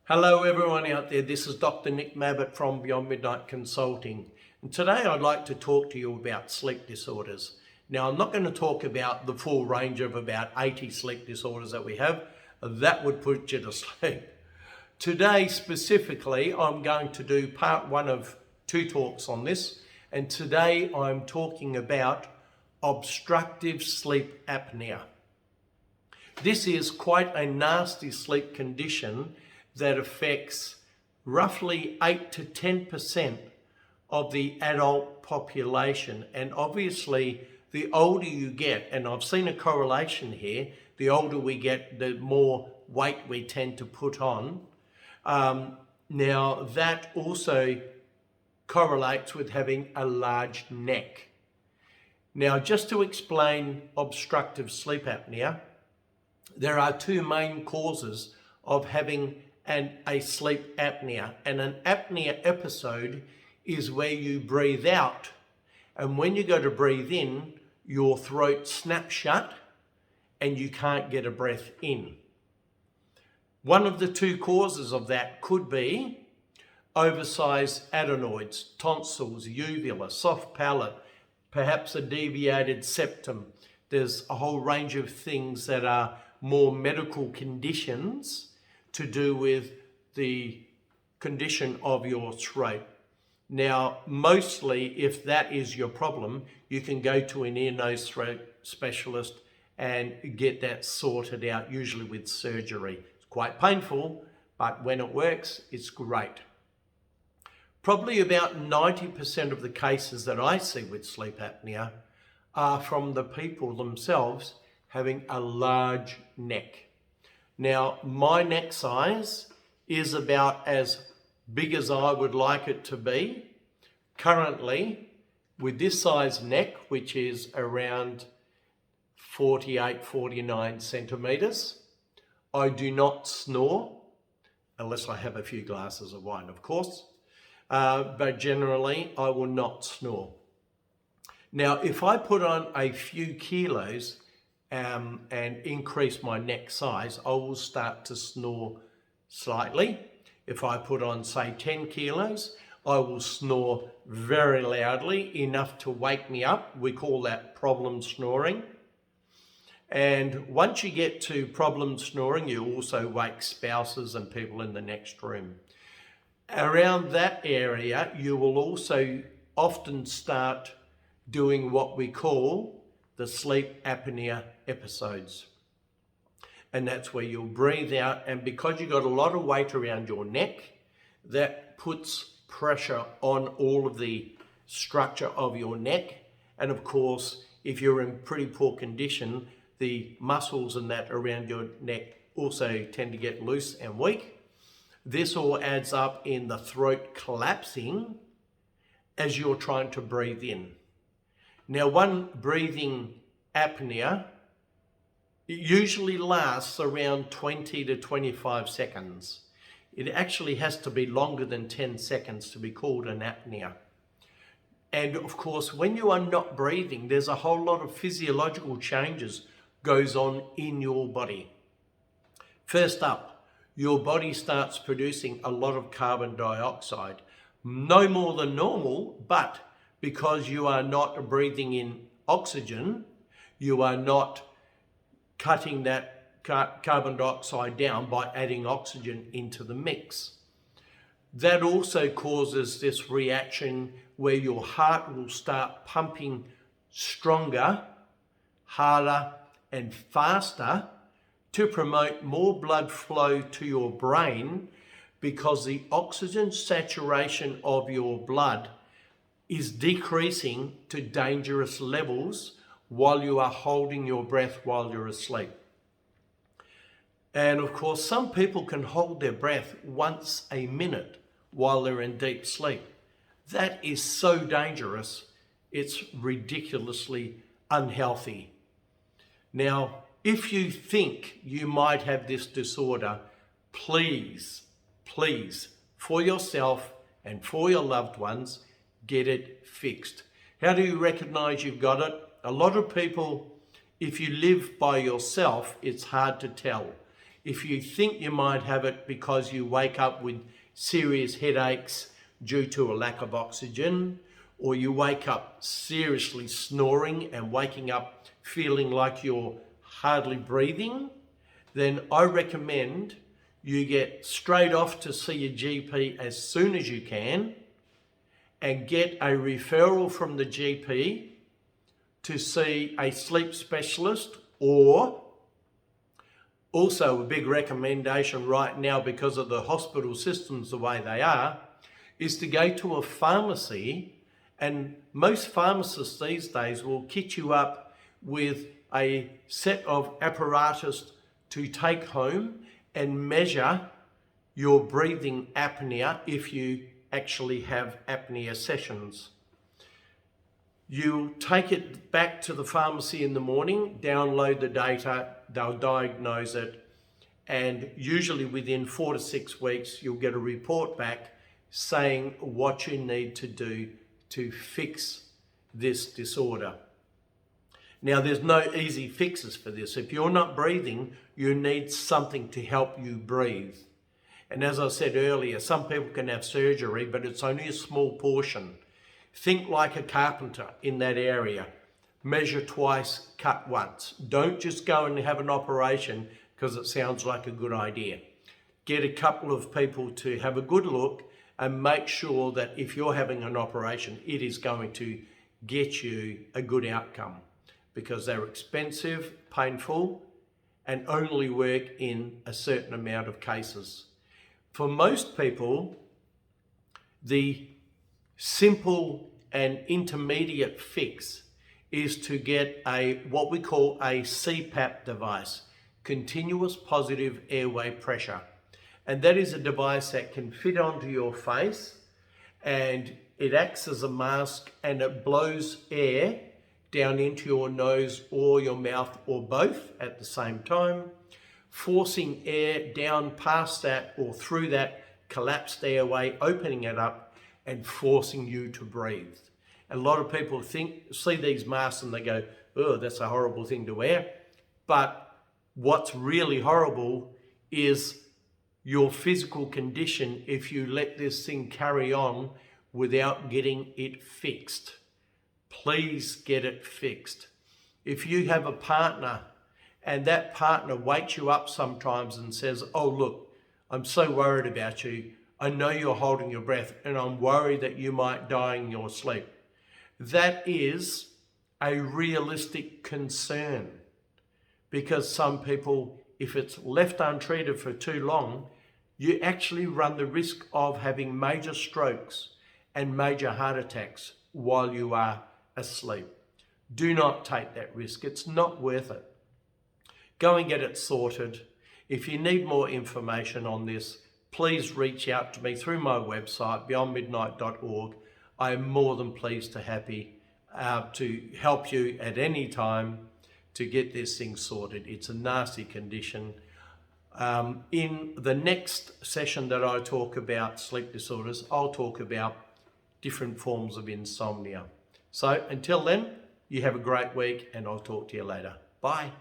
Hello everyone out there, this is Dr. Nick Mabbott from Beyond Midnight Consulting, and today I'd like to talk to you about sleep disorders. Now I'm not going to talk about the full range of about 80 sleep disorders that we have. That would put you to sleep. Today specifically I'm going to do part one of two talks on this, and today I'm talking about obstructive sleep apnea. This is quite a nasty sleep condition that affects roughly 8 to 10% of the adult population. And obviously, the older you get, and I've seen a correlation here, the older we get, the more weight we tend to put on. Now, that also correlates with having a large neck. Now, just to explain obstructive sleep apnea, there are two main causes of having a sleep apnea. And an apnea episode is where you breathe out, and when you go to breathe in, your throat snaps shut and you can't get a breath in. One of the two causes of that could be oversized adenoids, tonsils, uvula, soft palate, perhaps a deviated septum. There's a whole range of things that are more medical conditions to do with the condition of your throat. Now, mostly if that is your problem, you can go to an ear, nose, throat specialist and get that sorted out, usually with surgery. It's quite painful, but when it works, it's great. Probably about 90% of the cases that I see with sleep apnea are from the people themselves having a large neck. Now, my neck size is about as big as I would like it to be. Currently, with this size neck, which is around 48, 49 centimeters, I do not snore, unless I have a few glasses of wine, of course. But generally, I will not snore. Now, if I put on a few kilos, and increase my neck size, I will start to snore slightly. If I put on, say, 10 kilos, I will snore very loudly, enough to wake me up. We call that problem snoring. And once you get to problem snoring, you also wake spouses and people in the next room. Around that area, you will also often start doing what we call the sleep apnea episodes. And that's where you'll breathe out, and because you've got a lot of weight around your neck, that puts pressure on all of the structure of your neck. And of course, if you're in pretty poor condition, the muscles and that around your neck also tend to get loose and weak. This all adds up in the throat collapsing as you're trying to breathe in. Now, one breathing apnea usually lasts around 20 to 25 seconds. It actually has to be longer than 10 seconds to be called an apnea. And of course, when you are not breathing, there's a whole lot of physiological changes goes on in your body. First up, your body starts producing a lot of carbon dioxide, no more than normal, but because you are not breathing in oxygen, you are not cutting that carbon dioxide down by adding oxygen into the mix. That also causes this reaction where your heart will start pumping stronger, harder, and faster to promote more blood flow to your brain, because the oxygen saturation of your blood is decreasing to dangerous levels while you are holding your breath while you're asleep. And of course, some people can hold their breath once a minute while they're in deep sleep. That is so dangerous, it's ridiculously unhealthy. Now, if you think you might have this disorder, please, for yourself and for your loved ones, get it fixed. How do you recognize you've got it? A lot of people, if you live by yourself, it's hard to tell. If you think you might have it because you wake up with serious headaches due to a lack of oxygen, or you wake up seriously snoring and waking up feeling like you're hardly breathing, then I recommend you get straight off to see your GP as soon as you can and get a referral from the GP to see a sleep specialist, or also a big recommendation right now because of the hospital systems the way they are, is to go to a pharmacy, and most pharmacists these days will kit you up with a set of apparatus to take home and measure your breathing apnea if you actually have apnea sessions. You take it back to the pharmacy in the morning, download the data, they'll diagnose it, and usually within 4 to 6 weeks you'll get a report back saying what you need to do to fix this disorder. Now, there's no easy fixes for this. If you're not breathing, you need something to help you breathe. And as I said earlier, some people can have surgery, but it's only a small portion. Think like a carpenter in that area. Measure twice, cut once. Don't just go and have an operation because it sounds like a good idea. Get a couple of people to have a good look and make sure that if you're having an operation, it is going to get you a good outcome, because they're expensive, painful, and only work in a certain amount of cases. For most people, the simple and intermediate fix is to get what we call a CPAP device, continuous positive airway pressure. And that is a device that can fit onto your face, and it acts as a mask, and it blows air down into your nose or your mouth or both at the same time, forcing air down past that or through that collapsed airway, opening it up and forcing you to breathe. A lot of people see these masks and they go, oh, that's a horrible thing to wear. But what's really horrible is your physical condition if you let this thing carry on without getting it fixed. Please get it fixed. If you have a partner and that partner wakes you up sometimes and says, oh, look, I'm so worried about you. I know you're holding your breath and I'm worried that you might die in your sleep. That is a realistic concern, because some people, if it's left untreated for too long, you actually run the risk of having major strokes and major heart attacks while you are asleep. Do not take that risk. It's not worth it. Go and get it sorted. If you need more information on this, please reach out to me through my website, beyondmidnight.org. I am more than pleased to help you at any time to get this thing sorted. It's a nasty condition. In the next session that I talk about sleep disorders, I'll talk about different forms of insomnia. So until then, you have a great week and I'll talk to you later. Bye.